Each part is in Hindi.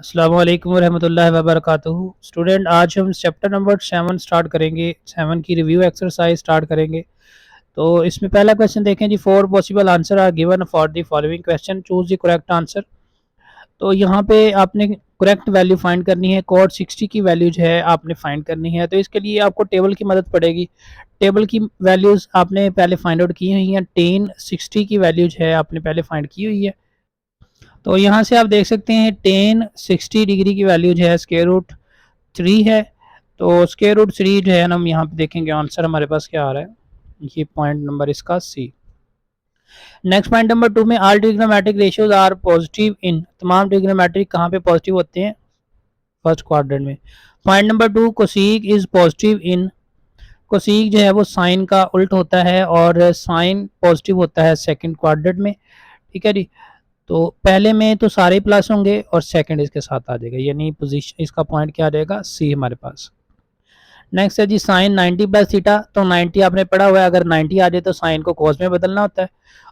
अस्सलाम वालेकुम रहमतुल्लाहि व बरकातुहू। स्टूडेंट, आज हम चैप्टर नंबर 7 स्टार्ट करेंगे। 7 की रिव्यू एक्सरसाइज स्टार्ट करेंगे। तो इसमें पहला क्वेश्चन देखें जी, 4 possible answer are given for the following question, choose the correct answer. तो यहाँ पे आपने करेक्ट वैल्यू फाइंड करनी है। कॉड 60 की वैल्यू जो है आपने फाइंड करनी है। तो इसके लिए आपको टेबल की मदद पड़ेगी। टेबल की वैल्यूज़ आपने पहले फाइंड आउट की हुई हैं। 1060 की वैल्यूज है आपने पहले फाइंड की हुई है। तो यहाँ से आप देख सकते हैं 1060 डिग्री की वैल्यू जो है स्क्वायर रूट 3 है। तो स्क्वायर रूट 3 जो है ना, हम यहाँ पे देखेंगे आंसर हमारे पास क्या आ रहा है। ये पॉइंट नंबर इसका सी। नेक्स्ट पॉइंट नंबर 2 में all trigonometric ratios are positive in, तमाम ट्रिग्नोमेट्रिक कहाँ पे पॉजिटिव होते हैं? फर्स्ट क्वाड्रेंट में। Point number 2, cosec is positive in, कोसीक जो है वो साइन का उल्ट होता है और साइन पॉजिटिव होता है सेकंड क्वाड्रेंट में। ठीक है जी। तो पहले में तो सारे प्लस होंगे और सेकंड इसके साथ आ जाएगा, यानी पोजीशन इसका पॉइंट क्या आ जाएगा? सी हमारे पास। नेक्स्ट है जी साइन 90 प्लस थीटा। तो 90 आपने पढ़ा हुआ है, अगर 90 आ जाए तो साइन को कॉस में बदलना होता है।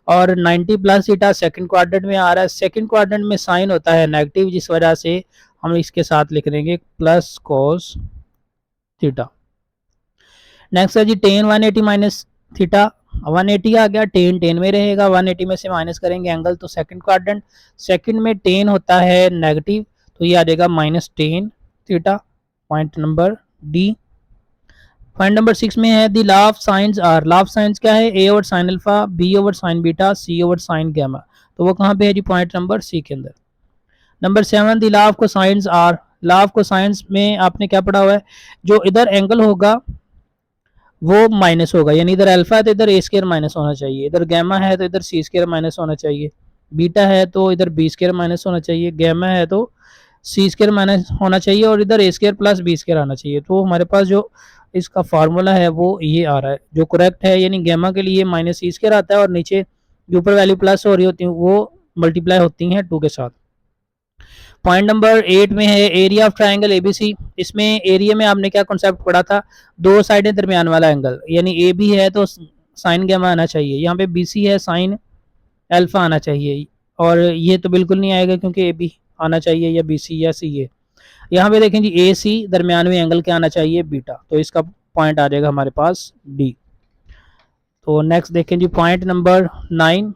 और 90 प्लस थीटा सेकंड क्वाड्रेंट में आ रहा है। सेकंड क्वाड्रेंट में साइन होता है नेगेटिव, जिस वजह से हम इसके साथ लिख देंगे प्लस कॉस थीटा। नेक्स्ट है जी टेन 180 माइनस थीटा। 180 आ गया, टेन टेन में रहेगा, 180 में से माइनस करेंगे एंगल। तो सेकंड क्वाड्रेंट, सेकंड में टेन होता है नेगेटिव, तो ये आ जाएगा minus tan theta. Point number D. Point number 6 में है the law of sines R. Law of sines क्या है? A over sine alpha, B over sine beta, C over sine gamma. तो वो कहाँ पे है जी? पॉइंट नंबर सी के अंदर। Number 7 the law of cosines are. Law of cosines में आपने क्या पढ़ा हुआ है? जो इधर एंगल होगा वो माइनस होगा, यानी इधर अल्फा है तो इधर ए स्केयर माइनस होना चाहिए, इधर गैमा है तो इधर सी स्केयर माइनस होना चाहिए, बीटा है तो इधर बी स्केयर माइनस होना चाहिए, गैमा है तो सी स्केयर माइनस होना चाहिए और इधर ए स्केयर प्लस बी स्केयर आना चाहिए। तो हमारे पास जो इसका फार्मूला है वो ये आ रहा है जो करेक्ट है, यानी गैमा के लिए माइनस सी स्केयर आता है और नीचे जो ऊपर वैल्यू प्लस हो रही होती है वो मल्टीप्लाई होती हैं 2 के साथ। पॉइंट नंबर 8 में है एरिया ऑफ ट्राइंगल एबीसी। इसमें एरिया में आपने क्या कॉन्सेप्ट पढ़ा था? दो साइडें दरमियान वाला एंगल, यानी ए बी है तो साइन गैमा आना चाहिए, यहाँ पे बी सी है साइन अल्फा आना चाहिए। और ये तो बिल्कुल नहीं आएगा क्योंकि ए बी आना चाहिए या बी सी या सी ए। यहाँ पे देखें जी ए सी दरमियान में एंगल क्या आना चाहिए? बीटा। तो इसका पॉइंट आ जाएगा हमारे पास डी। तो नेक्स्ट देखें जी पॉइंट नंबर 9।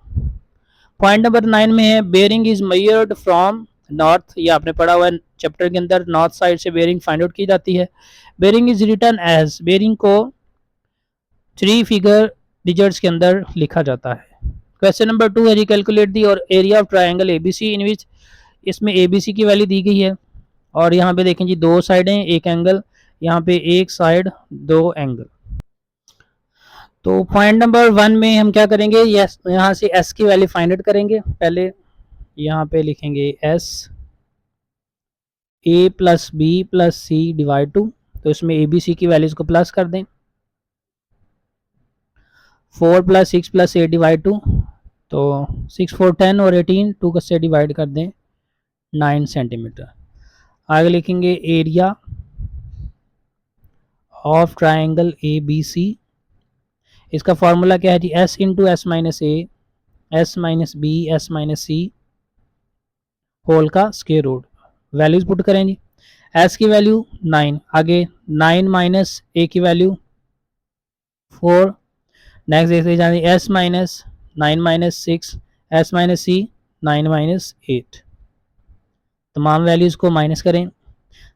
पॉइंट नंबर 9 में है bearing is measured from north. ये आपने पढ़ा हुआ है चैप्टर के अंदर, नॉर्थ साइड से बेयरिंग फाइंड आउट की जाती है। Bearing is written as, bearing को 3 फिगर डिजिट्स के अंदर लिखा जाता है। क्वेश्चन नंबर 2 है जी कैलकुलेट दी और area of triangle ABC in which, इसमें एबीसी की वैल्यू दी गई है और यहाँ पे देखें जी दो साइडें एक एंगल, यहाँ पे एक साइड दो एंगल। तो पॉइंट नंबर 1 में हम क्या करेंगे? यस, यहाँ से एस की वैल्यू फाइंड आउट करेंगे। पहले यहाँ पे लिखेंगे S A plus B plus C divide 2। तो इसमें ए बी सी की वैल्यूज को प्लस कर दें। 4 प्लस 6 प्लस 8 डिवाइड 2। तो 6 4 10 और 18 2 से डिवाइड कर दें 9 सेंटीमीटर। आगे लिखेंगे area of triangle A B C. इसका फॉर्मूला क्या है जी? S into S minus A, S minus B, S minus C whole का स्क्वायर रूट। वैल्यूज पुट करें जी। एस की वैल्यू 9, आगे 9 माइनस ए की वैल्यू 4। नेक्स्ट देखते जाए S minus 9 minus 6, S minus C 9 minus 8। तमाम वैल्यूज को माइनस करें।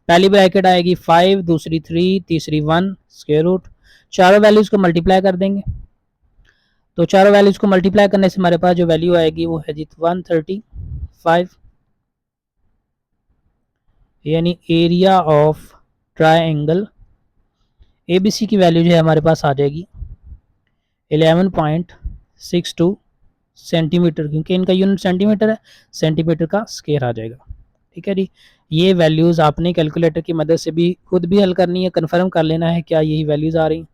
पहली ब्रैकेट आएगी 5, दूसरी 3, तीसरी 1 स्क्वायर रूट। चारों वैल्यूज को मल्टीप्लाई कर देंगे। तो चारों वैल्यूज को मल्टीप्लाई करने से हमारे पास जो वैल्यू आएगी वो है जी 135, यानी एरिया ऑफ ट्राइंगल एबीसी की वैल्यू जो है हमारे पास आ जाएगी 11.62 सेंटीमीटर, क्योंकि इनका यूनिट सेंटीमीटर है, सेंटीमीटर का स्क्वायर आ जाएगा। ठीक है जी। ये वैल्यूज़ आपने कैलकुलेटर की मदद से भी खुद भी हल करनी है, कंफर्म कर लेना है क्या यही वैल्यूज़ आ रही।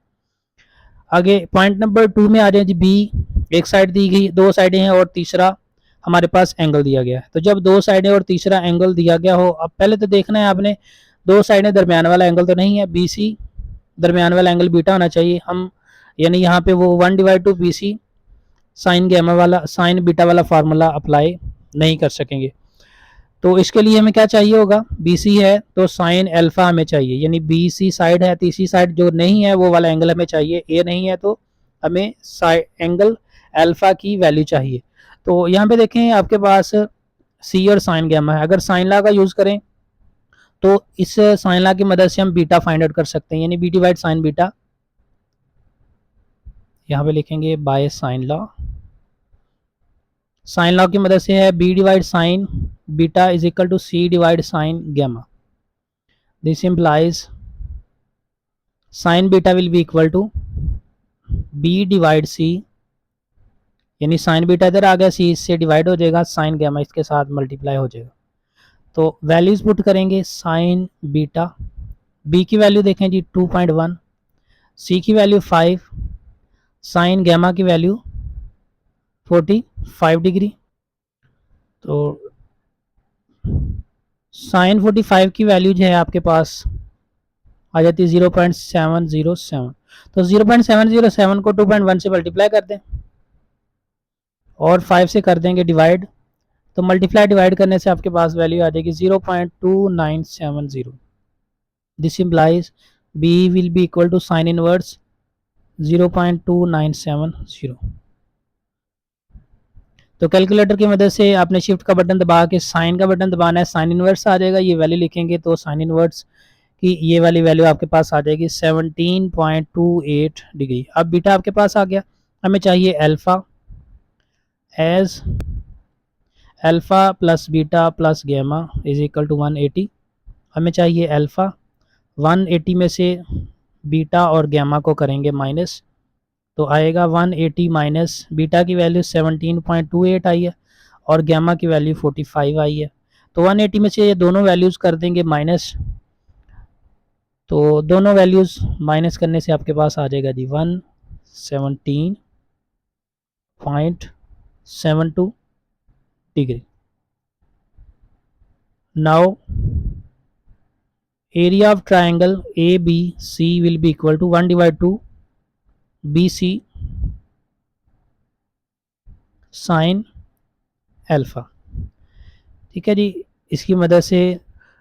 आगे पॉइंट नंबर 2 में आ जाए जी बी। एक साइड दी गई, दो साइडें हैं और तीसरा हमारे पास एंगल दिया गया है। तो जब दो साइडें और तीसरा एंगल दिया गया हो, अब पहले तो देखना है आपने दो साइडें दरमियान वाला एंगल तो नहीं है, बी सी दरमियान वाला एंगल बीटा होना चाहिए। हम यानी यहाँ पे वो 1 divide two B C sine gamma वाला साइन बीटा वाला फार्मूला अप्लाई नहीं कर सकेंगे। तो इसके लिए हमें क्या चाहिए होगा, BC है तो साइन अल्फा हमें चाहिए, यानी BC साइड है, तीसरी साइड जो नहीं है वो वाला एंगल हमें चाहिए, ए नहीं है तो हमें एंगल अल्फा की वैल्यू चाहिए। तो यहाँ पे देखें आपके पास सी और साइन गैमा है, अगर साइन लॉ का यूज करें तो इस साइन लॉ की मदद से हम बीटा फाइंड आउट कर सकते हैं, यानी बी डिवाइड साइन बीटा, यहाँ पे लिखेंगे by sine law. Sine law की मदद से है B divide sine beta is equal to C divide sine gamma. This implies sine beta will be equal to B divide C, यानी साइन बीटा इधर आ गया, सी इससे डिवाइड हो जाएगा, साइन गैमा इसके साथ मल्टीप्लाई हो जाएगा। तो वैल्यूज पुट करेंगे, साइन बीटा, बी की वैल्यू देखें जी 2.1, सी की वैल्यू 5, साइन गैमा की वैल्यू 45 डिग्री। तो साइन 45 की वैल्यू जो है आपके पास आ जाती है 0.707। तो 0.707 को 2.1 से मल्टीप्लाई कर दें और 5 से कर देंगे डिवाइड, तो मल्टीप्लाई डिवाइड करने से आपके पास वैल्यू आ जाएगी 0.2970। This implies B will be equal to sine inverse 0.2970। तो कैलकुलेटर की मदद से आपने शिफ्ट का बटन दबा के साइन का बटन दबाना है, साइन इनवर्स आ जाएगा, ये वैल्यू लिखेंगे तो साइन इनवर्स की ये वाली वैल्यू आपके पास आ जाएगी 17.28 डिग्री। अब बीटा आपके पास आ गया, हमें चाहिए alpha, as alpha plus beta plus gamma is equal to 180। हमें चाहिए अल्फा, 180 में से बीटा और गैमा को करेंगे माइनस, तो आएगा 180 माइनस बीटा की वैल्यू 17.28 आई है और गैमा की वैल्यू 45 आई है। तो 180 में से ये दोनों वैल्यूज़ कर देंगे माइनस, तो दोनों वैल्यूज़ माइनस करने से आपके पास आ जाएगा जी 117.72 degree. Now area of triangle A B C will be equal to 1 divide two B C sine alpha. ठीक है जी, इसकी मदद से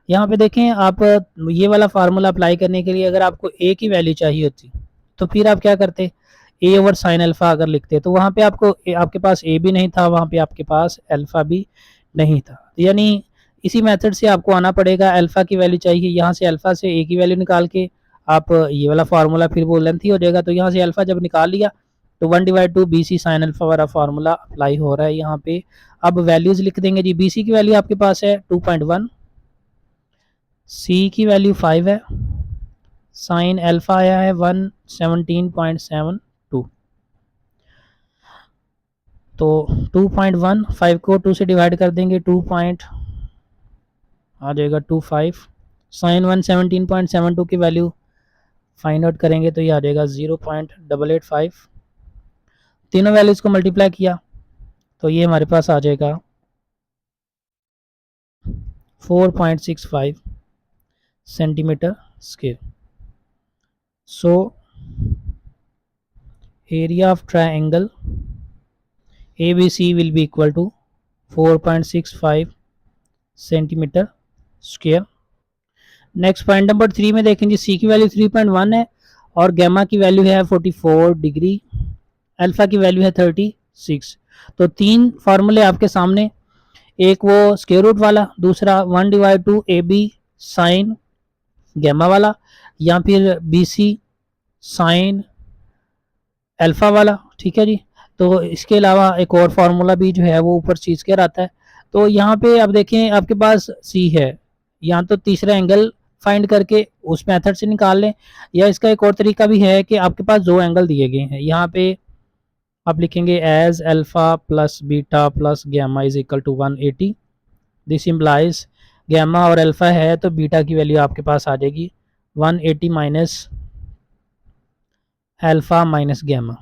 यहाँ पे देखें आप, ये वाला फार्मूला अप्लाई करने के लिए अगर आपको ए की वैल्यू चाहिए होती तो फिर आप क्या करते, ए ओवर साइन अल्फा अगर लिखते तो वहाँ पे आपको आपके पास ए भी नहीं था, वहाँ पे आपके पास अल्फा भी नहीं था, यानी इसी मेथड से आपको आना पड़ेगा। अल्फा की वैल्यू चाहिए, यहाँ से अल्फा से ए की वैल्यू निकाल के आप ये वाला फार्मूला फिर वो लेंथी हो जाएगा, तो यहाँ से अल्फा जब निकाल लिया तो 1 divide two B C sine alpha वाला फार्मूला अप्लाई हो रहा है यहाँ पे। अब वैल्यूज लिख देंगे जी, बी सी की वैल्यू आपके पास है 2.1, सी की वैल्यू 5 है, साइन अल्फा आया है 117.72। तो 2.1, 5 को 2 से डिवाइड कर देंगे, 2 पॉइंट आ जाएगा 25, साइन 117.72 की वैल्यू फाइंड आउट करेंगे तो ये आ जाएगा 0.885। तीनों वैल्यूज को मल्टीप्लाई किया तो ये हमारे पास आ जाएगा 4.65 centimetre square. So area of triangle ABC will be equal to 4.65 centimetre square. Next point number 3 में देखेंगे, सी की वैल्यू 3.1 है और गैमा की वैल्यू है 44 डिग्री, अल्फा की वैल्यू है 36। तो तीन फार्मूले आपके सामने, एक वो स्क्वायर रूट वाला, दूसरा 1 divide two A B sine gamma वाला, या फिर बी सी साइन अल्फा वाला। ठीक है जी, तो इसके अलावा एक और फार्मूला भी जो है वो ऊपर सी स्क्वायर आता है। तो यहाँ पे आप देखें आपके पास सी है, यहाँ तो तीसरा एंगल फाइंड करके उस मेथड से निकाल लें, या इसका एक और तरीका भी है कि आपके पास दो एंगल दिए गए हैं, यहाँ पे आप लिखेंगे as alpha plus beta plus gamma is equal to 180। This implies gamma और अल्फा है तो बीटा की वैल्यू आपके पास आ जाएगी 180 माइनस अल्फा माइनस गैमा,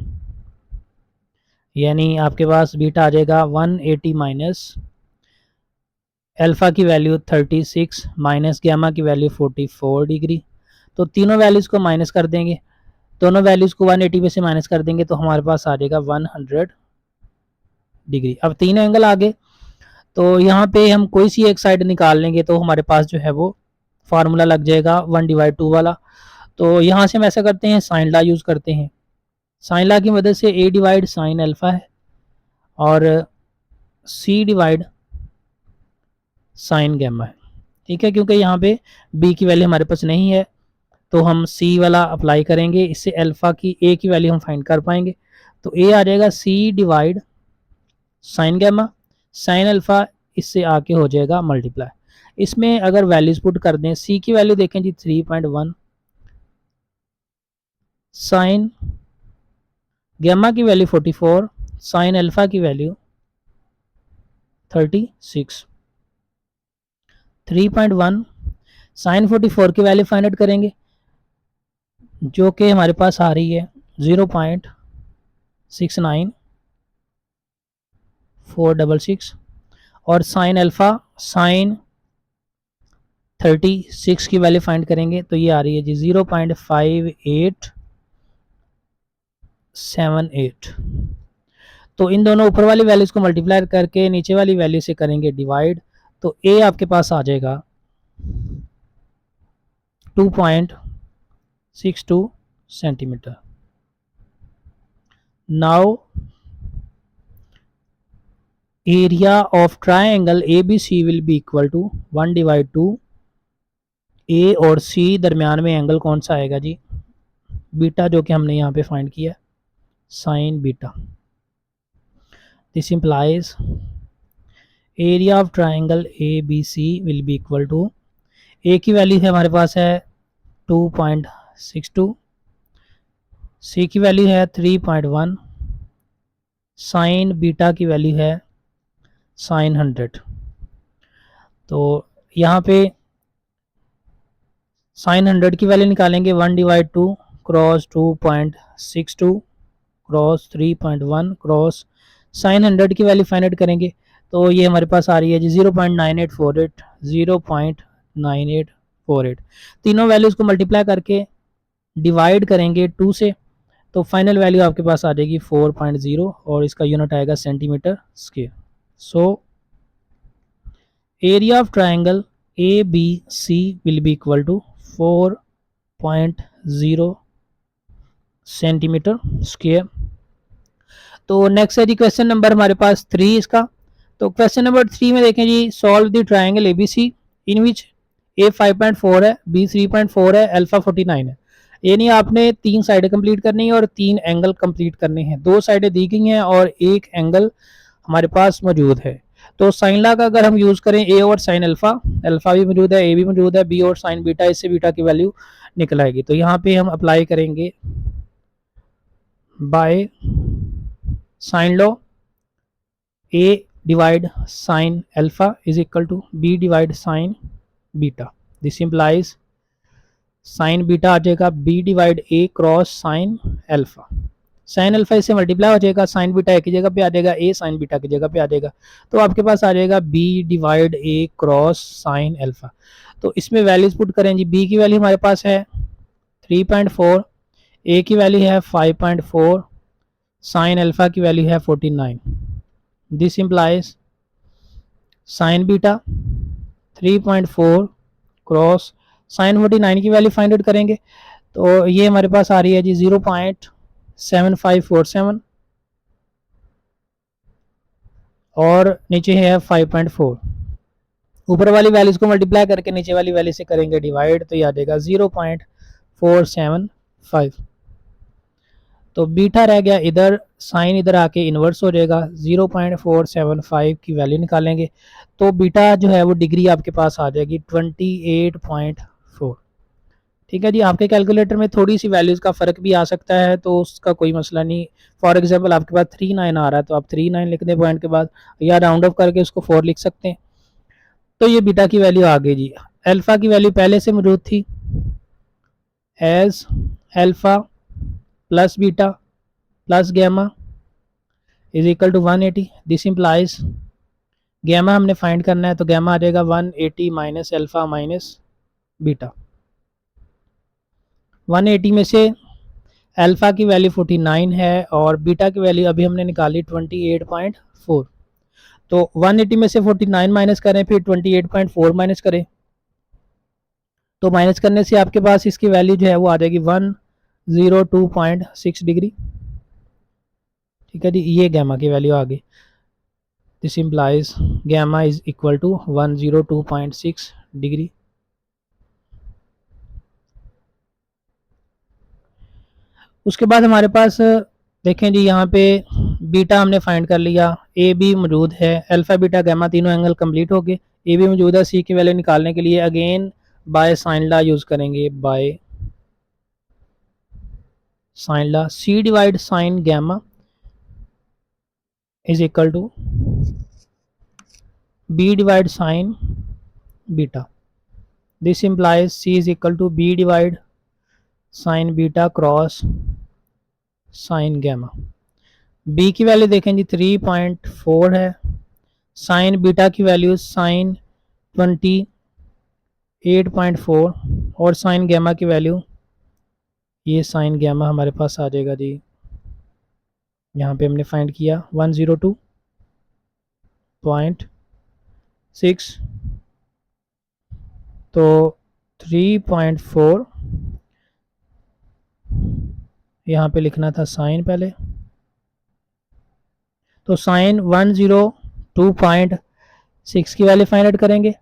यानी आपके पास बीटा आ जाएगा 180 माइनस अल्फा की वैल्यू 36 माइनस गैमा की वैल्यू 44 डिग्री। तो तीनों वैल्यूज़ को माइनस कर देंगे, दोनों वैल्यूज़ को 180 में से माइनस कर देंगे तो हमारे पास आ जाएगा 100 डिग्री। अब तीन एंगल आ गए, तो यहाँ पे हम कोई सी एक साइड निकाल लेंगे तो हमारे पास जो है वो फार्मूला लग जाएगा 1/2 वाला। तो यहाँ से हम ऐसा करते हैं, साइन लॉ यूज़ करते हैं। साइन लॉ की मदद से a डिवाइड साइन अल्फा है और c डिवाइड साइन गैमा है। ठीक है, क्योंकि यहाँ पे b की वैल्यू हमारे पास नहीं है तो हम c वाला अप्लाई करेंगे, इससे अल्फा की a की वैल्यू हम फाइंड कर पाएंगे। तो a आ जाएगा c divide sine gamma, sine alpha इससे आके हो जाएगा मल्टीप्लाई। इसमें अगर वैल्यूज पुट कर दें, c की वैल्यू देखें जी 3.1, साइन गैमा की वैल्यू 44, साइन अल्फा की वैल्यू 36। 3.1 साइन 44 की वैल्यू फाइंड आउट करेंगे जो कि हमारे पास आ रही है 0.69466 और साइन अल्फा साइन 36 की वैल्यू फाइंड करेंगे तो ये आ रही है जी 0.5878। तो इन दोनों ऊपर वाली वैल्यूज को मल्टीप्लाई करके नीचे वाली वैल्यू से करेंगे डिवाइड, तो ए आपके पास आ जाएगा 2.62 centimetre. Now area of triangle ABC will be equal to 1/2 A और सी दरमियान में एंगल कौन सा आएगा जी, बीटा, जो कि हमने यहाँ पे फाइंड किया sine beta. This implies area of triangle ABC will be equal to, A की वैल्यू है हमारे पास है 2.62, सी की वैल्यू है 3.1, साइन बीटा की वैल्यू है साइन 100। तो यहाँ पे साइन 100 की वैल्यू निकालेंगे 1/2 क्रॉस 2.62 क्रॉस 3.1 क्रॉस साइन 100 की वैल्यू फाइंड आउट करेंगे तो ये हमारे पास आ रही है जी 0.9848, 0.9848। तीनों वैल्यूज़ को मल्टीप्लाई करके डिवाइड करेंगे 2 से तो फाइनल वैल्यू आपके पास आ जाएगी 4.0 और इसका यूनिट आएगा centimetre square. So area of triangle ABC will be equal to 4.0 centimetre square. तो नेक्स्ट है जी क्वेश्चन नंबर हमारे पास 3 इसका। तो क्वेश्चन नंबर 3 में देखें जी, solve the triangle ABC in which A 5.4 है, B 3.4 है, अल्फा 49 है। यानी आपने 3 साइडें कंप्लीट करनी है और 3 एंगल कंप्लीट करने हैं। 2 साइडें दी गई हैं और एक एंगल हमारे पास मौजूद है। तो साइन लॉ का अगर हम यूज़ करें ए और साइन अल्फा, अल्फा भी मौजूद है, ए भी मौजूद है, बी और साइन बीटा, इससे बीटा की वैल्यू निकल आएगी। तो यहाँ पे हम अप्लाई करेंगे by sine law, A divide sine alpha is equal to B divide sine beta. This implies sine beta आ जाएगा B divide A cross sine alpha. Sine alpha इससे मल्टीप्लाई हो जाएगा, साइन बीटा एक की जगह पे आ जाएगा, ए साइन बीटा की जगह पे आ जाएगा। तो आपके पास आ जाएगा B divide A cross sine alpha. तो इसमें वैल्यूज पुट करें जी, बी की वैल्यू हमारे पास है 3.4, ए की वैल्यू है 5.4, साइन अल्फा की वैल्यू है 49। This implies sine beta 3.4 cross sine 49 की वैल्यू फाइंड आउट करेंगे तो ये हमारे पास आ रही है जी 0.7547 और नीचे है 5.4। ऊपर वाली वैल्यूज को मल्टीप्लाई करके नीचे वाली वैल्यू से करेंगे डिवाइड तो ये आ जाएगा 0.475। तो बीटा रह गया इधर, साइन इधर आके इन्वर्स हो जाएगा, 0.475 की वैल्यू निकालेंगे तो बीटा जो है वो डिग्री आपके पास आ जाएगी 28.4। ठीक है जी, आपके कैलकुलेटर में थोड़ी सी वैल्यूज़ का फ़र्क भी आ सकता है तो उसका कोई मसला नहीं। फॉर एग्जांपल आपके पास 39 आ रहा है तो आप 39 लिख दें पॉइंट के बाद, या राउंड ऑफ करके उसको 4 लिख सकते हैं। तो ये बीटा की वैल्यू आ गई जी। अल्फ़ा की वैल्यू पहले से मौजूद थी, as alpha plus beta plus gamma is equal to 180। This implies gamma हमने फाइंड करना है तो गैमा आ जाएगा 180 माइनस अल्फ़ा माइनस बीटा। 180 में से अल्फ़ा की वैल्यू 49 है और बीटा की वैल्यू अभी हमने निकाली 28.4। तो 180 में से 49 माइनस करें, फिर 28.4 माइनस करें, तो माइनस करने से आपके पास इसकी वैल्यू जो है वो आ जाएगी 102.6 डिग्री। ठीक है जी, ये गैमा की वैल्यू आ गई। This implies gamma is equal to 102.6 degree. उसके बाद हमारे पास देखें जी, यहाँ पे बीटा हमने फाइंड कर लिया, ए बी मौजूद है, अल्फा बीटा गैमा तीनों एंगल कंप्लीट हो गए, ए बी मौजूद है। सी की वैल्यू निकालने के लिए again by sine law use करेंगे, by sine law. C divide sine gamma is equal to B divide sine beta. This implies C is equal to B divide sine beta cross sine gamma. B की वैल्यू देखें जी 3.4 है, साइन बीटा की वैल्यू साइन 28.4 और साइन गैमा की वैल्यू, ये साइन गैमा हमारे पास आ जाएगा जी, यहाँ पे हमने फाइंड किया 102.6, तो 3.4 यहाँ पे लिखना था साइन पहले, तो साइन 102.6 की वैल्यू फाइंड आउट करेंगे,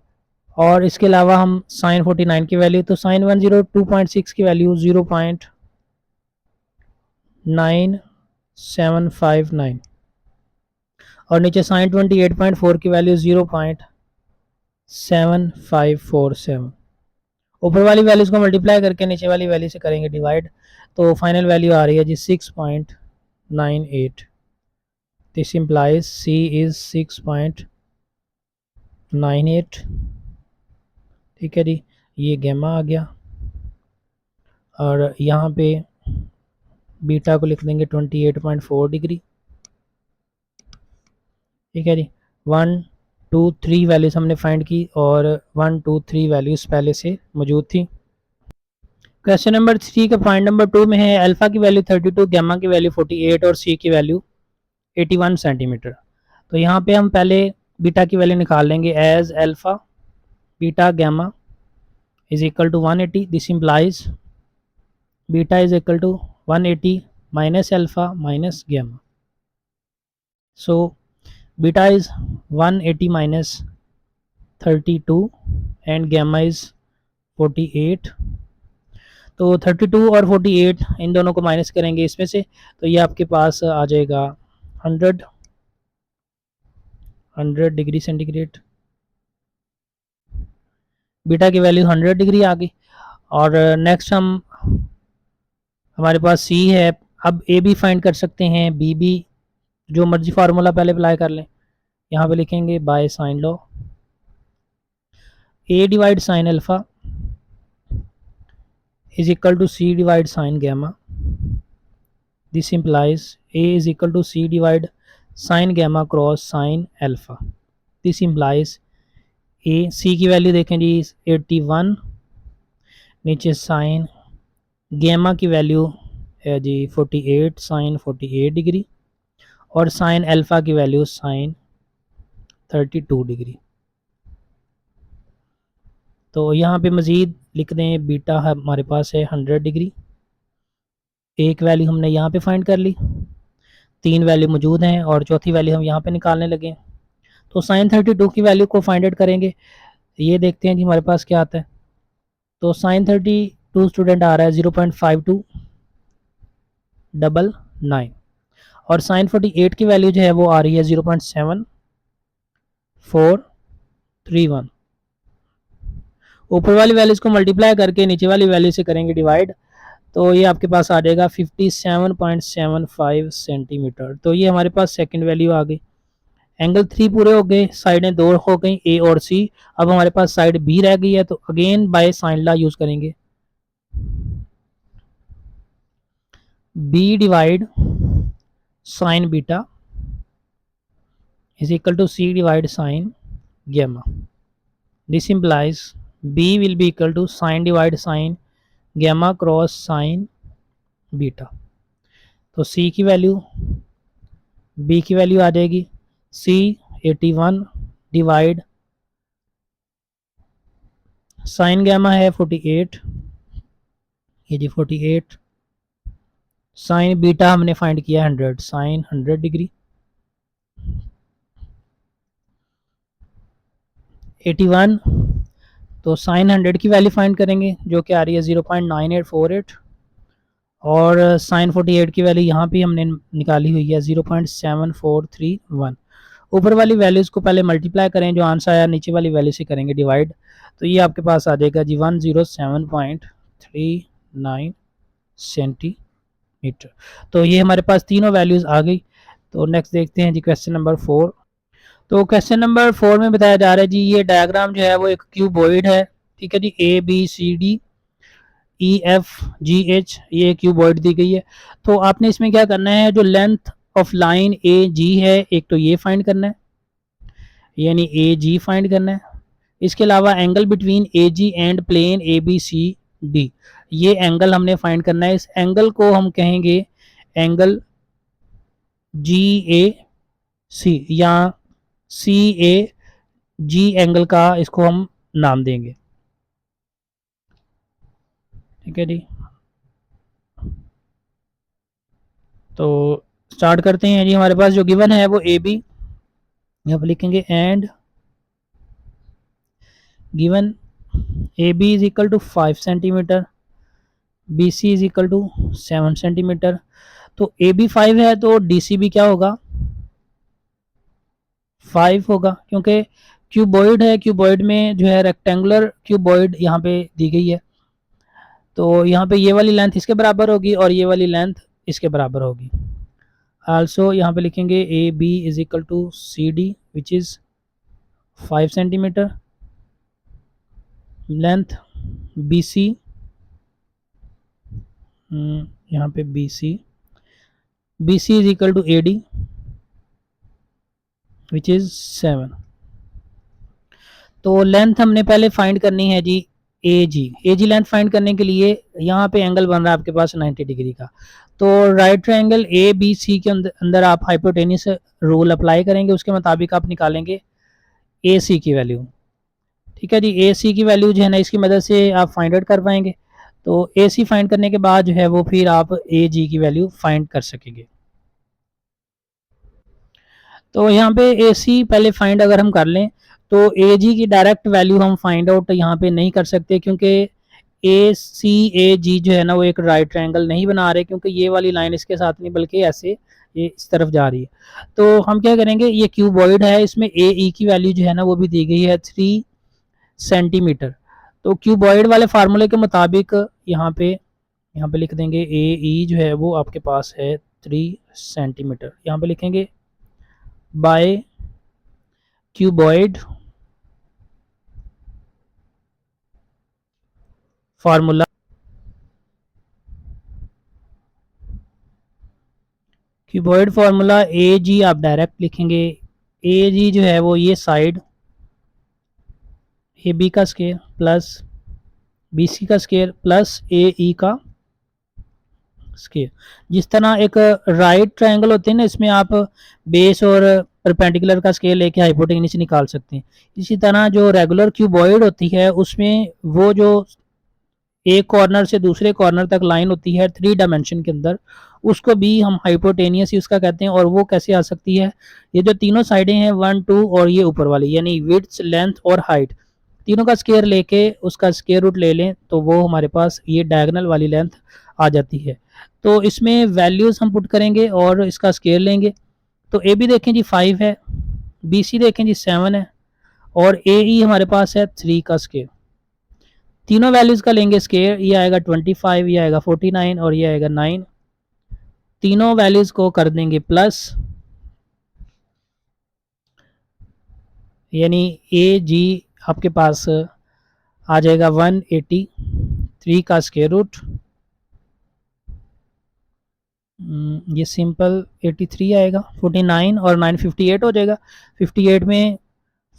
और इसके अलावा हम साइन 49 की वैल्यू, तो साइन 102.6 की वैल्यू 0.9759 और नीचे साइन 28.4 की वैल्यू 0.7547। ऊपर वाली वैल्यूज को मल्टीप्लाई करके नीचे वाली वैल्यू से करेंगे डिवाइड, तो फाइनल वैल्यू आ रही है जी 6.98। This implies C is 6.98। ठीक है जी, ये गैमा आ गया, और यहाँ पे बीटा को लिख देंगे 28.4 डिग्री। ठीक है जी, 1 2 3 वैल्यूज हमने फाइंड की, और 1 2 3 वैल्यूज पहले से मौजूद थी। क्वेश्चन नंबर 3 का पॉइंट नंबर 2 में है अल्फा की वैल्यू 32, गैमा की वैल्यू 48 और सी की वैल्यू 81 सेंटीमीटर। तो यहाँ पे हम पहले बीटा की वैल्यू निकाल लेंगे, as alpha beta gamma is equal to 180। This implies beta is equal to 180 minus alpha minus gamma. So beta is 180 minus 32 and gamma is 48। तो 32 और 48 इन दोनों को माइनस करेंगे इसमें से, तो ये आपके पास आ जाएगा 100 डिग्री सेंटीग्रेड। बीटा की वैल्यू 100 डिग्री आ गई। और नेक्स्ट हम, हमारे पास सी है, अब ए बी फाइंड कर सकते हैं, बी बी जो मर्जी फार्मूला पहले अप्लाई कर लें। यहाँ पे लिखेंगे by sine law, A divide sine alpha is equal to C divide sin gamma. This implies A is equal to C divide sin gamma cross sin alpha. This implies A, C की वैल्यू देखें जी 81, नीचे साइन गैमा की वैल्यू है जी 48 साइन 48 डिग्री, और साइन अल्फा की वैल्यू साइन 32 डिग्री। तो यहाँ पे मज़ीद लिख दें, बीटा हमारे पास है 100 डिग्री, एक वैल्यू हमने यहाँ पे फाइंड कर ली, 3 वैल्यू मौजूद हैं और चौथी वैल्यू हम यहाँ पे निकालने लगे। तो साइन 32 की वैल्यू को फाइंड आउट करेंगे, ये देखते हैं कि हमारे पास क्या आता है। तो साइन 32 स्टूडेंट आ रहा है 0.5299, और साइन 48 की वैल्यू जो है वो आ रही है 0.7431। ऊपर वाली वैल्यूज को मल्टीप्लाई करके नीचे वाली वैल्यू से करेंगे डिवाइड, तो ये आपके पास आ जाएगा 57.75 सेंटीमीटर। तो ये हमारे पास सेकंड वैल्यू आ गई। एंगल 3 पूरे हो गए, साइडें 2 हो गई ए और सी। अब हमारे पास साइड बी रह गई है, तो again by sine law use करेंगे, B divide sine beta is equal to C divide sin gamma. This implies B will be equal to sin divide sin gamma cross sin beta. तो C की वैल्यू, B की वैल्यू आ जाएगी, C 81 डिवाइड साइन गैमा है 48, ये जी 48, साइन बीटा हमने फाइंड किया 100, साइन 100 डिग्री 81, तो साइन 100 की वैल्यू फाइंड करेंगे जो कि आ रही है 0.9848, और साइन 48 की वैल्यू यहाँ पे हमने निकाली हुई है 0.7431। ऊपर वाली वैल्यूज़ को पहले मल्टीप्लाई करें, जो आंसर आया नीचे वाली वैल्यू से करेंगे डिवाइड, तो ये आपके पास आ जाएगा जी 107.39 सेंटीमीटर। तो ये हमारे पास तीनों वैल्यूज़ आ गई। तो नेक्स्ट देखते हैं जी क्वेश्चन नंबर 4। तो क्वेश्चन नंबर 4 में बताया जा रहा है जी, ये डायग्राम जो है वो एक क्यूबॉइड है, ठीक है जी, ABCD EF GH, ये क्यूबॉइड दी गई है। तो आपने इसमें क्या करना है, जो लेंथ ऑफ लाइन AG है, एक तो ये फाइंड करना है, यानी AG फाइंड करना है। इसके अलावा angle between AG and plane ABCD, ये एंगल हमने फाइंड करना है। इस एंगल को हम कहेंगे एंगल GAC या CAG एंगल का इसको हम नाम देंगे, ठीक है जी। तो स्टार्ट करते हैं जी। हमारे पास जो गिवन है वो AB, यहाँ पर लिखेंगे and given AB is equal to 5 centimetre, BC is equal to 7 centimetre. तो AB 5 है तो DC भी क्या होगा, 5 होगा, क्योंकि क्यूबॉइड है, क्यूबॉइड में जो है रेक्टेंगुलर क्यूबॉइड यहाँ पे दी गई है। तो यहाँ पे ये वाली लेंथ इसके बराबर होगी और ये वाली लेंथ इसके बराबर होगी। आल्सो यहाँ पे लिखेंगे AB is equal to CD which is 5 centimetre, length BC, यहाँ पे BC is equal to AD which is 7। तो लेंथ हमने पहले फाइंड करनी है जी AG लेंथ फाइंड करने के लिए यहाँ पे एंगल बन रहा है आपके पास 90 डिग्री का। तो राइट ट्रायंगल ABC के अंदर आप हाइपोटेनियस रूल अप्लाई करेंगे, उसके मुताबिक आप निकालेंगे AC की वैल्यू, ठीक है जी। AC की वैल्यू जो है ना, इसकी मदद से आप फाइंड आउट कर पाएंगे। तो AC फाइंड करने के बाद जो है वो फिर आप AG की वैल्यू फाइंड कर सकेंगे। तो यहाँ पे AC पहले फाइंड अगर हम कर लें तो AG की डायरेक्ट वैल्यू हम फाइंड आउट यहाँ पे नहीं कर सकते, क्योंकि ACAG जो है ना वो एक राइट ट्रायंगल नहीं बना रहे, क्योंकि ये वाली लाइन इसके साथ नहीं बल्कि ऐसे ये इस तरफ जा रही है। तो हम क्या करेंगे, ये क्यूबॉइड है, इसमें AE की वैल्यू जो है ना वो भी दी गई है 3 सेंटीमीटर। तो क्यूबॉइड वाले फार्मूले के मुताबिक यहाँ पे लिख देंगे AE जो है वो आपके पास है 3 सेंटीमीटर। यहाँ पे लिखेंगे by cuboid formula, cuboid formula AG आप डायरेक्ट लिखेंगे। AG जो है वो ये साइड AB का स्केयर प्लस BC का स्केयर प्लस AE का स्केयर। जिस तरह एक राइट ट्रायंगल होते हैं ना, इसमें आप बेस और परपेंडिकुलर का स्केयर लेके हाइपोटेन्यूज निकाल सकते हैं। इसी तरह जो रेगुलर क्यूबॉइड होती है उसमें वो जो एक कॉर्नर से दूसरे कॉर्नर तक लाइन होती है 3 डायमेंशन के अंदर, उसको भी हम हाइपोटेनियस ही उसका कहते हैं। और वो कैसे आ सकती है, ये जो तीनों साइडें हैं 1 2 और ये ऊपर वाली, यानी विड्थ लेंथ और हाइट, तीनों का स्केयर लेके उसका स्केयर रूट ले लें तो वो हमारे पास ये डायगोनल वाली लेंथ आ जाती है। तो इसमें वैल्यूज़ हम पुट करेंगे और इसका स्केयर लेंगे। तो AB देखें जी 5 है, BC देखें जी 7 है, और AE हमारे पास है 3 का स्केयर। तीनों वैल्यूज का लेंगे स्केयर, ये आएगा 25, ये आएगा 49 और ये आएगा 9। तीनों वैल्यूज को कर देंगे प्लस, यानी AG आपके पास आ जाएगा 183 का स्केयर रूट। ये सिंपल 83 आएगा, 49 और 9 58 हो जाएगा। 58 में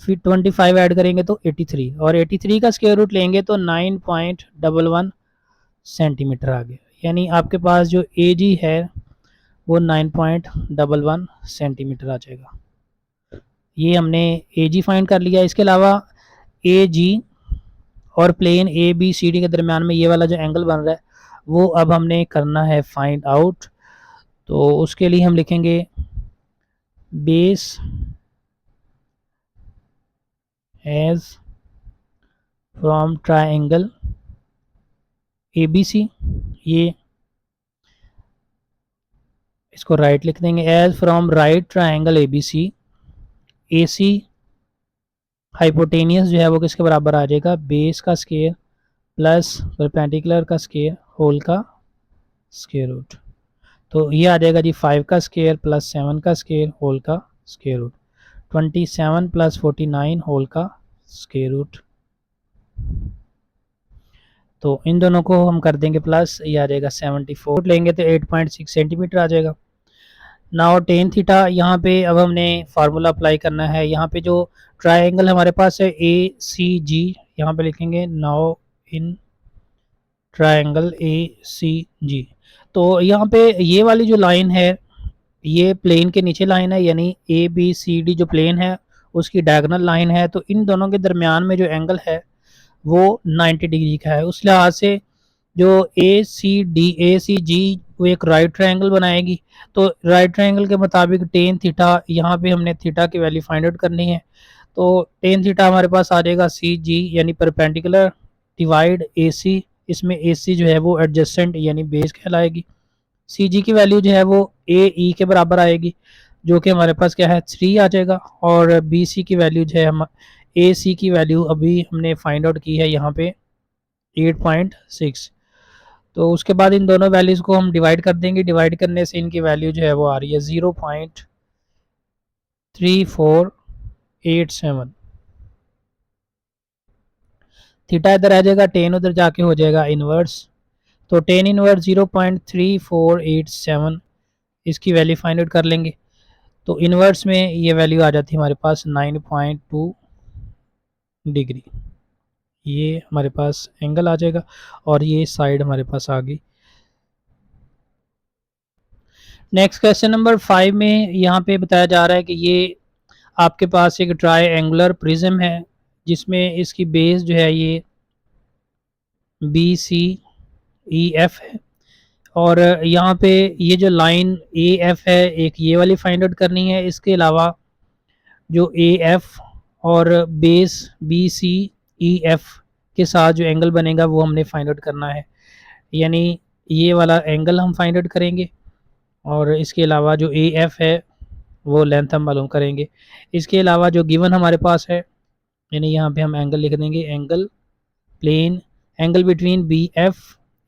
फिर 25 ऐड करेंगे तो 83, और 83 का स्क्वायर रूट लेंगे तो 9.11 सेंटीमीटर आ गया। यानी आपके पास जो AG है वो 9.11 सेंटीमीटर आ जाएगा। ये हमने ए जी फाइंड कर लिया। इसके अलावा ए जी और plane A B C D के दरमियान में ये वाला जो एंगल बन रहा है वो अब हमने करना है फाइंड आउट। तो उसके लिए हम लिखेंगे base as from triangle A B C, ये इसको राइट लिख देंगे, as from right triangle A B C, A C hypotenuse जो है वो किसके बराबर आ जाएगा, बेस का स्केयर प्लस परपेंडिकुलर का स्केयर होल का स्केयर रूट। तो ये आ जाएगा जी 5 का स्केयर प्लस 7 का स्केयर होल का स्केयर रूट, 27 प्लस 49 होल का स्केयर रूट। तो इन दोनों को हम कर देंगे प्लस, ये आ जाएगा 74 लेंगे तो 8.6 सेंटीमीटर आ जाएगा। नाउ टेन थीटा, यहाँ पे अब हमने फार्मूला अप्लाई करना है। यहाँ पे जो ट्राइंगल हमारे पास है ए सी जी, यहाँ पे लिखेंगे नाउ इन ट्राइंगल ए सी जी। तो यहाँ पे ये वाली जो लाइन है ये प्लेन के नीचे लाइन है, यानी ए बी सी डी जो प्लेन है उसकी डायगोनल लाइन है। तो इन दोनों के दरमियान में जो एंगल है वो 90 डिग्री का है। उस लिहाज से जो ए सी जी वो एक राइट ट्रायंगल बनाएगी। तो राइट ट्रायंगल के मुताबिक टेन थीटा, यहाँ पे हमने थीटा की वैल्यू फाइंड आउट करनी है। तो टेन थीटा हमारे पास आ जाएगा सी जी यानी परपेंडिकुलर डिवाइड ए सी, इसमें ए सी जो है वो एडजस्टेंट यानी बेस कहलाएगी। सी जी की वैल्यू जो है वो ए ई के बराबर आएगी जो कि हमारे पास क्या है 3 आ जाएगा। और बी सी की वैल्यू जो है हम ए सी की वैल्यू अभी हमने फाइंड आउट की है यहाँ पे 8.6। तो उसके बाद इन दोनों वैल्यूज़ को हम डिवाइड कर देंगे, डिवाइड करने से इनकी वैल्यू जो है वो आ रही है 0.3487। थीटा इधर आ जाएगा, टेन उधर जाके हो जाएगा इनवर्स। तो टेन इनवर्स 0.3487 इसकी वैल्यू फाइंड आउट कर लेंगे। तो इनवर्स में ये वैल्यू आ जाती है हमारे पास 9.2 डिग्री। ये हमारे पास एंगल आ जाएगा और ये साइड हमारे पास आ गई। नेक्स्ट क्वेश्चन नंबर 5 में यहाँ पे बताया जा रहा है कि ये आपके पास एक ट्राई एंगुलर प्रिज्म है जिसमें इसकी बेस जो है ये बी सी ई एफ है। और यहाँ पे ये जो लाइन ए एफ है एक ये वाली फाइंड आउट करनी है। इसके अलावा जो ए एफ और base B C E F के साथ जो एंगल बनेगा वो हमने फाइंड आउट करना है, यानी ये वाला एंगल हम फाइंड आउट करेंगे। और इसके अलावा जो ए एफ है वो लेंथ हम मालूम करेंगे। इसके अलावा जो गिवन हमारे पास है, यानी यहाँ पे हम एंगल लिख देंगे, angle plane angle between B F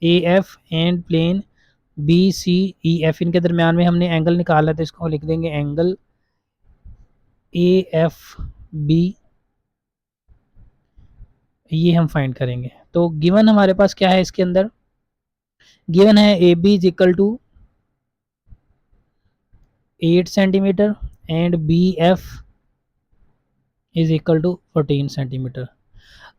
A F and plane B C E F, इनके दरमियान में हमने एंगल निकाला है तो इसको लिख देंगे एंगल ए एफ बी, ये हम फाइंड करेंगे। तो गिवन हमारे पास क्या है, इसके अंदर गिवन है A B is equal to 8 centimetre and B F is equal to 14 centimetre.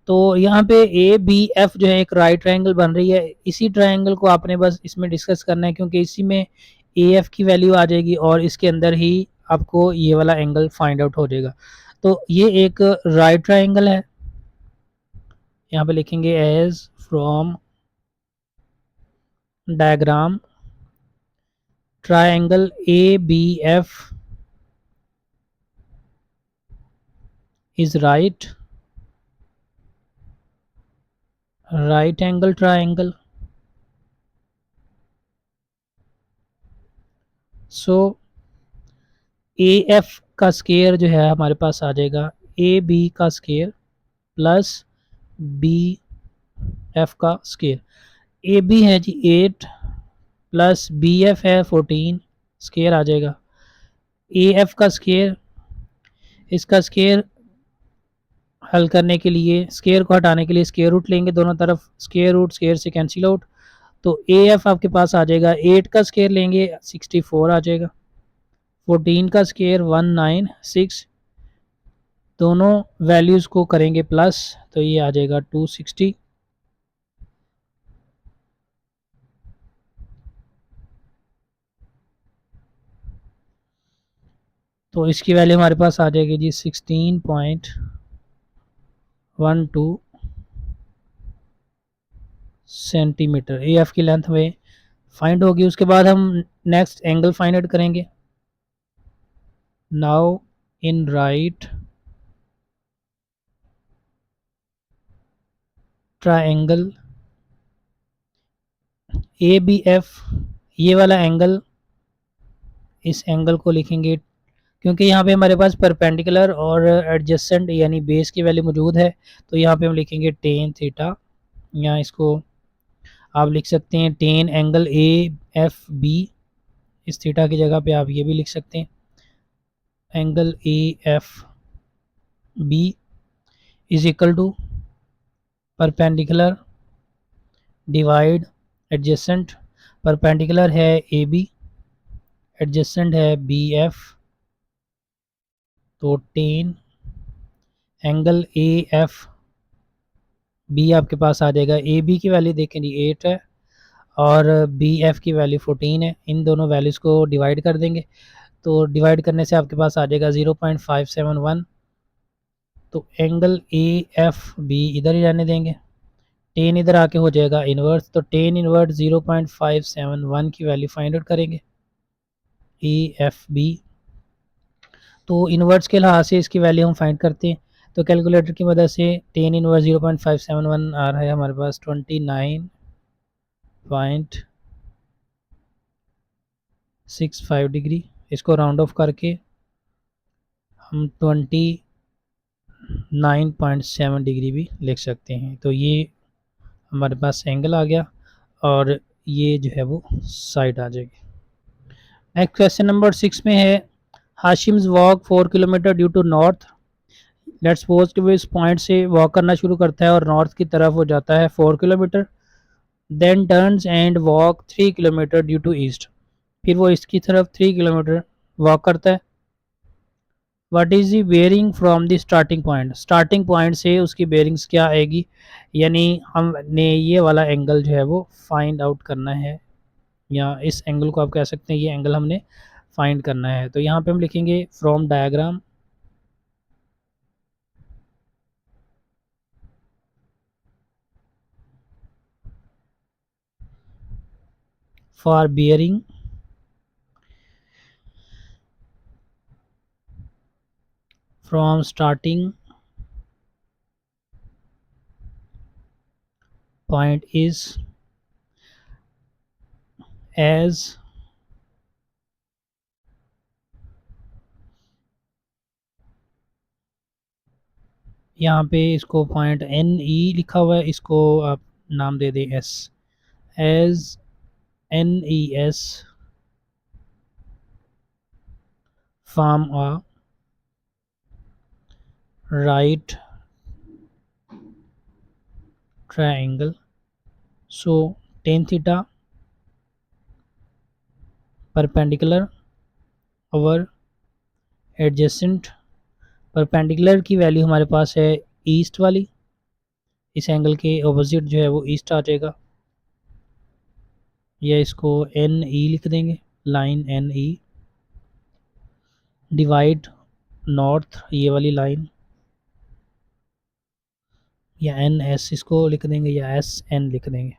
तो यहाँ पे ए बी एफ जो है एक राइट ट्रायंगल बन रही है। इसी ट्रायंगल को आपने बस इसमें डिस्कस करना है क्योंकि इसी में ए एफ की वैल्यू आ जाएगी और इसके अंदर ही आपको ये वाला एंगल फाइंड आउट हो जाएगा। तो ये एक राइट ट्रायंगल है, यहाँ पे लिखेंगे as from diagram triangle A B F is right angle triangle. So A F का स्केयर जो है हमारे पास आ जाएगा ए बी का स्केयर प्लस बी एफ का स्केयर। ए बी है जी 8 प्लस बी एफ है 14, स्केयर आ जाएगा। ए एफ का स्केयर, इसका स्केयर हल करने के लिए, स्केयर को हटाने के लिए स्केयर रूट लेंगे, दोनों तरफ स्केयर रूट स्केयर से कैंसिल आउट। तो ए एफ आपके पास आ जाएगा 8 का स्केयर लेंगे 64 आ जाएगा, 14 का स्केयर 196, दोनों वैल्यूज़ को करेंगे प्लस तो ये आ जाएगा 260। तो इसकी वैल्यू हमारे पास आ जाएगी जी 16.12 सेंटीमीटर। ए एफ की लेंथ हमें फाइंड होगी। उसके बाद हम नेक्स्ट एंगल फाइंड आउट करेंगे। Now in right triangle A B F, ये वाला एंगल, इस एंगल को लिखेंगे क्योंकि यहाँ पे हमारे पास परपेंडिकुलर और एडजेसेंट यानी बेस की वैल्यू मौजूद है, तो यहाँ पे हम लिखेंगे टेन थीटा। यहाँ इसको आप लिख सकते हैं tan angle A F B, इस थीटा की जगह पे आप ये भी लिख सकते हैं angle A F B is equal to perpendicular divide adjacent. Perpendicular है ए बी, एडजेसेंट है बी एफ, तो tan angle A F B आपके पास आ जाएगा। ए बी की वैल्यू देखें जी 8 है और बी एफ की वैल्यू 14 है। इन दोनों वैल्यूज़ को डिवाइड कर देंगे, तो डिवाइड करने से आपके पास आ जाएगा 0.571। तो एंगल ए एफ बी इधर ही रहने देंगे, टेन इधर आके हो जाएगा इन्वर्स, तो टेन इन्वर्स 0.571 की वैल्यू फाइंड आउट करेंगे ए एफ बी। तो इन्वर्स के लिहाज से इसकी वैल्यू हम फाइंड करते हैं, तो कैलकुलेटर की मदद से टेन इन्वर्स 0.571 आ रहा है हमारे पास 29.65 डिग्री। इसको राउंड ऑफ करके हम 29.7 डिग्री भी लिख सकते हैं। तो ये हमारे पास एंगल आ गया और ये जो है वो साइड आ जाएगी। नेक्स्ट क्वेश्चन नंबर 6 में है हाशिम्स walk 4 kilometre due to north. Let's suppose कि वो इस पॉइंट से वॉक करना शुरू करता है और नॉर्थ की तरफ वो जाता है 4 kilometre, then turns and walk 3 kilometre due to east. फिर वो ईस्ट की तरफ 3 किलोमीटर वॉक करता है। What is the bearing from the starting point, starting point से उसकी बेयरिंग्स क्या आएगी, यानी हमने ये वाला एंगल जो है वो फाइंड आउट करना है, या इस एंगल को आप कह सकते हैं ये एंगल हमने फाइंड करना है। तो यहाँ पे हम लिखेंगे from diagram for bearing from starting point is as यहाँ पे इसको पॉइंट एन ई लिखा हुआ है, इसको आप नाम दे दें S, as N E S from a right triangle, so tan theta perpendicular over adjacent. Perpendicular की वैल्यू हमारे पास है ईस्ट वाली, इस एंगल के ऑपोजिट जो है वो ईस्ट आ जाएगा, या इसको एन ई लिख देंगे, line N E divide north, ये वाली लाइन, या एन एस इसको लिख देंगे, या एस एन लिख देंगे।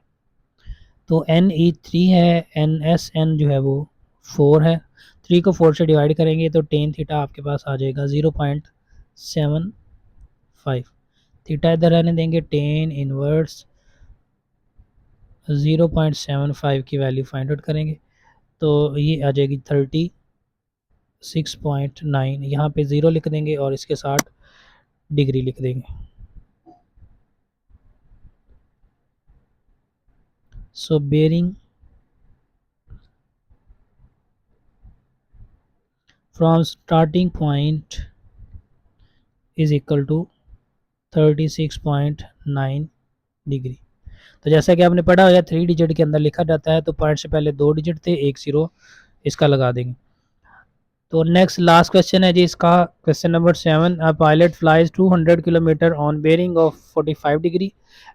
तो एन ई 3 है, एन एस एन जो है वो 4 है। 3 को 4 से डिवाइड करेंगे तो टेन थीटा आपके पास आ जाएगा 0.75। थीटा इधर रहने देंगे, टेन इनवर्स 0.75 की वैल्यू फाइंड आउट करेंगे, तो ये आ जाएगी 36.9। यहाँ पे 0 लिख देंगे और इसके साथ डिग्री लिख देंगे। So bearing from starting point is equal to 36.9 degree. तो जैसा कि आपने पढ़ा होगा 3 डिजिट के अंदर लिखा जाता है, तो पॉइंट से पहले 2 डिजिट थे, एक 0 इसका लगा देंगे। तो नेक्स्ट लास्ट क्वेश्चन है जी इसका, question number 7। A pilot flies 200 kilometre on bearing of 45 degree.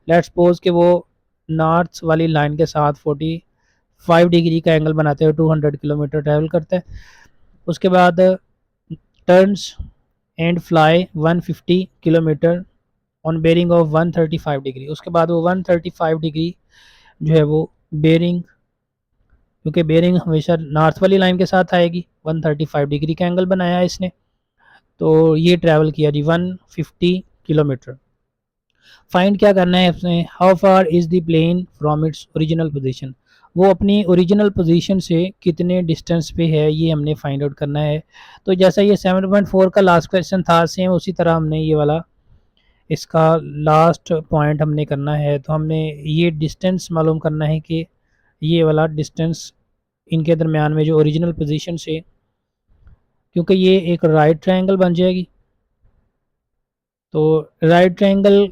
Let's suppose कि वो नॉर्थ वाली लाइन के साथ 45 डिग्री का एंगल बनाते हुए 200 किलोमीटर ट्रैवल करता है। उसके बाद turns and fly 150 kilometre on bearing of 135 degree. उसके बाद वो 135 डिग्री जो है वो बेरिंग, क्योंकि बेरिंग हमेशा नॉर्थ वाली लाइन के साथ आएगी, 135 डिग्री का एंगल बनाया है इसने। तो ये ट्रैवल किया जी 150 किलोमीटर। फाइंड क्या करना है इसने, how far is the plane from its original position, वो अपनी ओरिजिनल पोजीशन से कितने डिस्टेंस पे है ये हमने फाइंड आउट करना है। तो जैसा ये 7.4 का लास्ट क्वेश्चन था, सेम उसी तरह हमने ये वाला इसका लास्ट पॉइंट हमने करना है। तो हमने ये डिस्टेंस मालूम करना है कि ये वाला डिस्टेंस इनके दरमियान में जो ओरिजिनल पोजीशन से, क्योंकि ये एक राइट ट्रायंगल बन जाएगी, तो राइट ट्रायंगल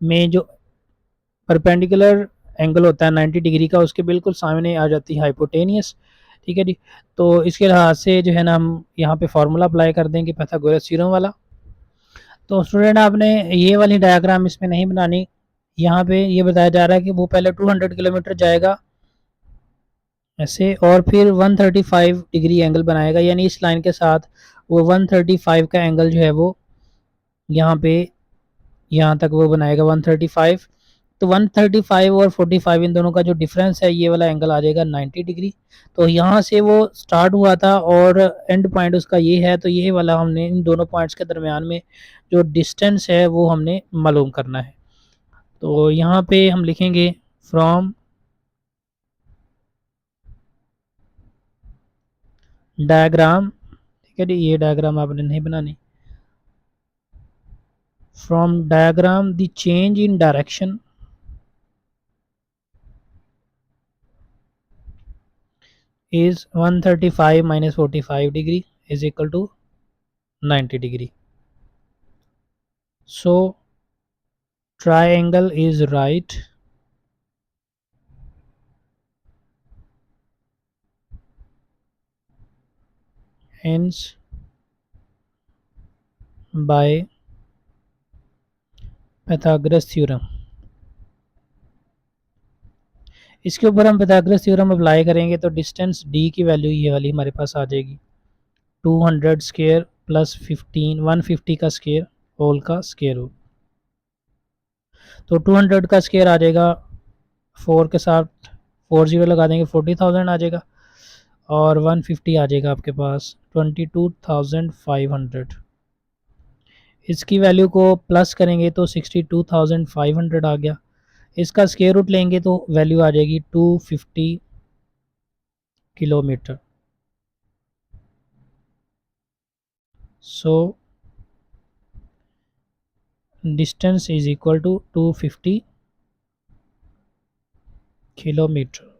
में जो परपेंडिकुलर एंगल होता है 90 डिग्री का, उसके बिल्कुल सामने आ जाती है हाइपोटेनियस। ठीक है जी। तो इसके लिहाज से जो है ना हम यहाँ पे फार्मूला अप्लाई कर देंगे पाइथागोरस थ्योरम वाला। तो स्टूडेंट आपने ये वाली डायग्राम इसमें नहीं बनानी, यहाँ पे ये बताया जा रहा है कि वो पहले 200 किलोमीटर जाएगा ऐसे, और फिर 135 डिग्री एंगल बनाएगा, यानी इस लाइन के साथ वो 135 का एंगल जो है वो यहाँ पे यहाँ तक वो बनाएगा 135। तो 135 और 45 इन दोनों का जो डिफरेंस है, ये वाला एंगल आ जाएगा 90 डिग्री। तो यहाँ से वो स्टार्ट हुआ था और एंड पॉइंट उसका ये है, तो ये वाला हमने इन दोनों पॉइंट्स के दरमियान में जो डिस्टेंस है वो हमने मालूम करना है। तो यहाँ पे हम लिखेंगे फ्रॉम डायग्राम, ठीक है जी, ये डायग्राम आपने नहीं बनानी। From diagram the change in direction is 135 minus 45 degree is equal to 90 degree. So triangle is right, hence by Pythagoras theorem। इसके ऊपर हम Pythagoras theorem अप्लाई करेंगे तो डिस्टेंस d की वैल्यू ये वाली हमारे पास आ जाएगी 200 स्क्वायर प्लस 15 150 का स्क्वायर होल का स्क्वायर रूट। तो 200 का स्क्वायर आ जाएगा 4 के साथ 40 लगा देंगे 40,000 आ जाएगा, और 150 आ जाएगा आपके पास 22,500। इसकी वैल्यू को प्लस करेंगे तो 62,500 आ गया। इसका स्क्वायर रूट लेंगे तो वैल्यू आ जाएगी 250 kilometre. So distance is equal to 250 kilometre.